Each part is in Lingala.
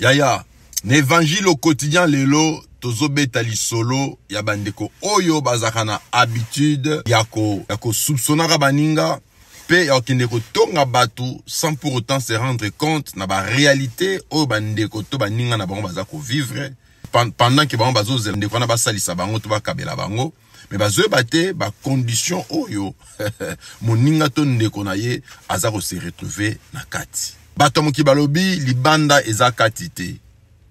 Yaya, l'évangile au quotidien lelo tozobeta lisolo ya bandeko oyo bazakana habitude yako soupçonnaka baninga pe ya okende tonga batu sans pour autant se rendre compte na ba réalité oyo bandeko to baninga na bango bazako vivre pendant que bango bazo ndeko na basalisa bango to bakabela bango mais bazo bate ba condition oyo moninga to ndeko na ye azako se retrouver na kati bato moki balobi libanda ezakati te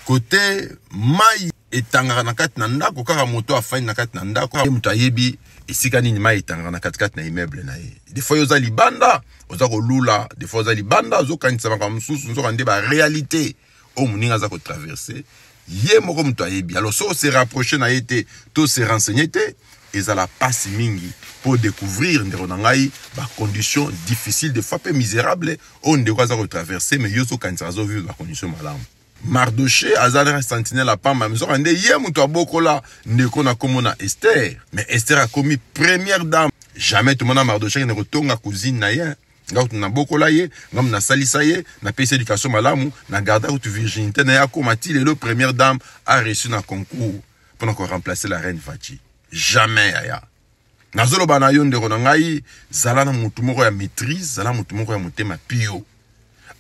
côté mai etangaka na kati na ndako kaka moto afani na kati na ndako moto ayebi esika nini mai etangaka na kati na immeuble na ye des fois yoza libanda oza kolula des fois oza libanda ozokanisa makambo mosusu nzokande ba réalité o moninga aza kotraverse ye moko moto ayebi alors so se rapprocher na ye te to se renseigner te ezala passe mingi pour découvrir ndeko na ngai ba conditions difficiles des fois peu misérables o ndeko aza kotraverse mais yo so kanisa azo vivre ba conditions malamu Mardoché azalera sentinelle la pamba mais ande ye muto abokola ndeko na komona Esther mais Esther a commis première dame jamais tout mona Mardoché ne retonga cousine na ye ngautu na bokola ye ngam na salisa ye na pese éducation malamu na garda out virginité na ya komati le première dame a reçu na concours pour qu'on remplacer la reine Vati jamais aya nazolo bana yo ndeko na ngai zala na mutu moko ya maîtrise zala mutu moko ya motema pio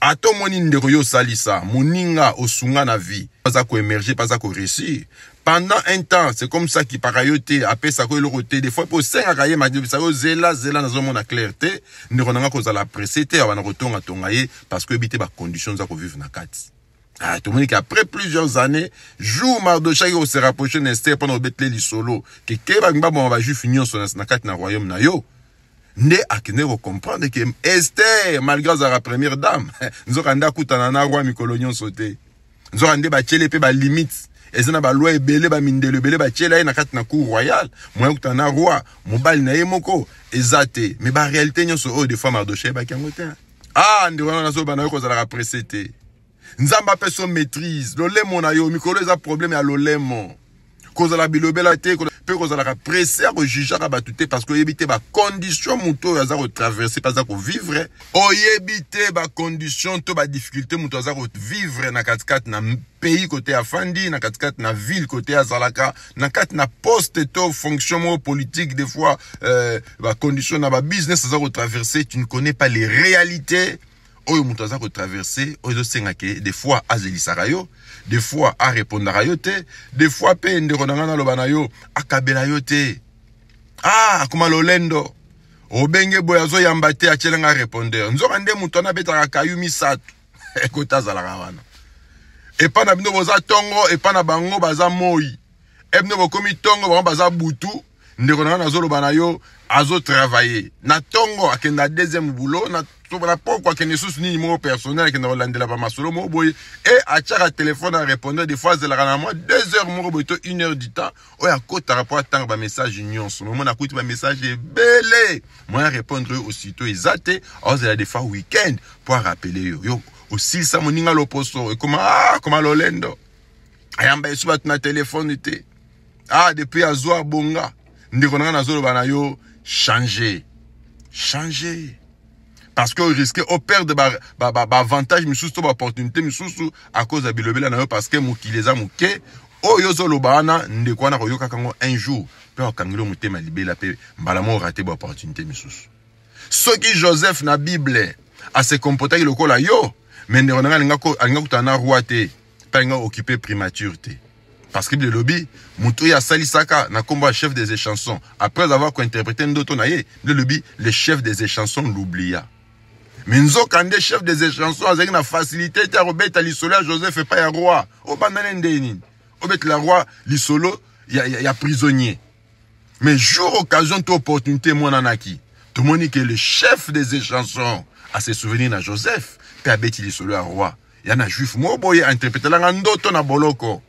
ato moni ndeko yo salisa moninga osunga na vie pas ko émerger pas ko réussir pendant un temps c'est comme ça qui parayote après ça ko le côté des fois pour 5 akaye ma ça ko zela nazo mona clarté ndeko nanga ko zala précité abana ko tonga ye parce que bité ba conditions za ko vivre na kati ah tout monde qu'après plusieurs années jour Mardoché ko se rapprocher d'Esther pendant betle li solo que ba bon va juste finir son na kati na royaume na yo ne akene ko comprendre que Esther malgré sa première dame nzokanda kutana na roi mikolo nyonso te nzokande ba chele pe ba limite ezana ba loi ebele ba mindelo ebele ba chele na kati na cour royale moya kutana roi mobali na ye moko ezate mais ba réalité nyonso o des fois Mardoché ba kangote ah ndiro na zo bana ko za la précité nzamba pe son maîtrise lo lemo na yo mikolo eza problème ya lo lemo cause la bilobela te pe cause la pressé à juger à batute parce que yebite ba condition muto yaza ko traverser pas za ko vivre o yebite ba condition to ba difficulté muto yaza ko vivre na katkat na pays côté afandi na katkat na ville côté azalaka na kat na poste to fonction politique des fois ba condition na ba business yaza ko traverser tu ne connais pas les réalités oyo muto aza ko traverser oyo senga ke des fois azelisaka yo des fois a répondre à yo te des fois pe ndeko na lobana yo akabela yo te ah kuma lolendo obenge boya zo yamba te achelenga répondeur nzoka nde muto na betaka kayumi satu ekotazala wana epa na bino boza tongo epa na bango baza moi ebino bokomi tongo bango baza butu ndeko na zolobana yo azo travailler na tongo akenda deuxième boulot na la pourquoi que ne sous ni numéro personnel que nous landela pas masolo mo boy et à chaque téléphone à répondre des fois c'est la moi 2 heures mo boito 1 heure du temps o ya kota rapport à tant ba message union ce moment na kuti ba message belé moi répondre aussitôt exacté or c'est des fois week-end pour rappeler yo aussi ça moninga loposo et comment lolendo ayamba su bat na téléphone était ah depuis azwa bonga ndiko na zolo bana yo changer parce que risque au perdre avantage misusu to opportunité misusu à cause de bilobela na yo parce que mukileza muke o yozo lobana ndeko na koyoka kango un jour pe okangilo mutema libela pe mbala mo raté ba opportunité misusu ce qui Joseph na Bible a se comporter le kola yo mais ndeko na linga ko alinga kutana roi te pa nga occuper primature parce que le lobby muto ya salisaka na komba chef des chansons après avoir interprété ndoto na ye le lobby le chef des chansons l'oublia. Mais nous kande chef des chansons avec une facilité à Robert l'isolo Joseph et pas ya roi au banane ndeni obet la roi l'isolo ya prisonnier mais jour occasion to opportunité moi nanaki tout monde que le chef des chansons a se souvenir na Joseph pe abeti l'isolo ya roi ya na juif mo boye interpréter la ndoto na boloko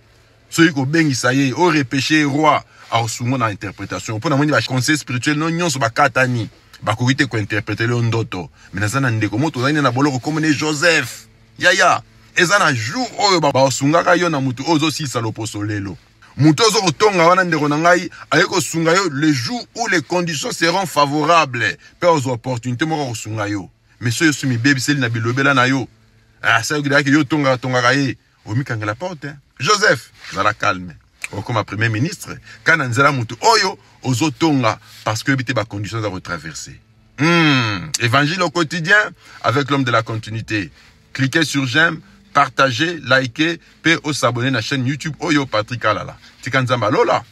ceux qui bengisa ye o repêché roi a osungo na interprétation pour na moni ba conseil spirituel non nyonso ba katani bakouite ko interpréter le ndoto mais nazana ndeko moto zani na boloko comme ne Joseph yaya ezana jour oyo ba osungaka yo na mutu ozo sisa loposo lelo mutu ozo kotonga wana ndeko na ngai ayeko sunga yo le jour où les conditions seront favorables pe ozo opportunité moko kosunga yo mais so yo sumi baby sel na bilobela na yo ah ça yo tonga kaye omikanga la porte. Joseph, zala calme. Comme premier ministre, quand Nanzala Moutou Oyo, Ozotonga, parce que il ba conditions à retraverser. Évangile au quotidien avec l'homme de la continuité. Cliquez sur j'aime, partagez, likez, puis s'abonner à la chaîne YouTube Oyo Patrick Alala. Tikanzamba Lola.